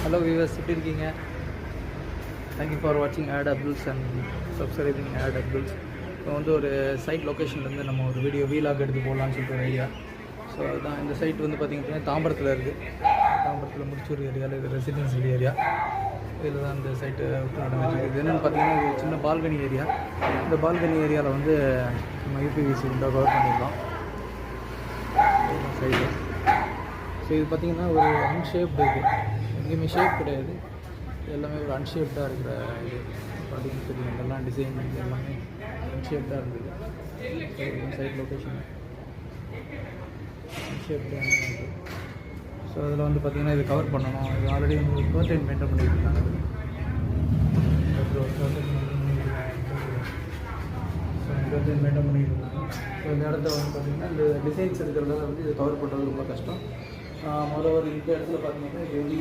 Hello viewers, எப்படி இருக்கீங்க? Thank you for வாட்சிங் at Abdul's and subscribing at Abdul's. இப்போ வந்து ஒரு சைட் லொக்கேஷன்லேருந்து நம்ம ஒரு வீடியோ வீலாக் எடுத்து போடலான்னு சொல்லிட்டு ஒரு ஐடியா. ஸோ அதுதான் இந்த சைட் வந்து பார்த்திங்கன்னா தாம்பரத்தில் இருக்குது. தாம்பரத்தில் முடிச்சூர் ஏரியாவில் இது ரெசிடென்சியல் ஏரியா. இதில் தான் இந்த சைட்டு நடந்துருக்கு. இது என்னென்னு பார்த்தீங்கன்னா இது சின்ன பால்கனி ஏரியா. இந்த பால்கனி ஏரியாவில் வந்து நம்ம யூபிவிசி விண்டோ கவர் பண்ணியிருக்கோம் சைடு. ஸோ இது பார்த்திங்கன்னா ஒரு அன்ஷேப்டு இருக்குது, எங்கேயுமே ஷேப் கிடையாது, எல்லாமே ஒரு அன்ஷேப்டாக இருக்கிற இது பார்த்திங்கன்னா தெரியும். இதெல்லாம் டிசைன் எல்லாமே அன்ஷேப்டாக இருந்தது. சைட் லொக்கேஷன் அன்ஷேப்டாக இருக்குது. ஸோ அதில் வந்து பார்த்திங்கன்னா இது கவர் பண்ணணும். இது ஆல்ரெடி வந்து ஒரு கர்டைன் மெயின்டைன் பண்ணிட்டு இருக்காங்க. கர்டைன் மெயின்டைன் பண்ணிட்டு இருக்காங்க. ஸோ இந்த இடத்த வந்து பார்த்திங்கன்னா இந்த டிசைன்ஸ் இருக்கிறதால வந்து இது கவர் பண்ணுறது ரொம்ப கஷ்டம். மொதல் இந்த இடத்துல பார்த்திங்கன்னா இது வந்து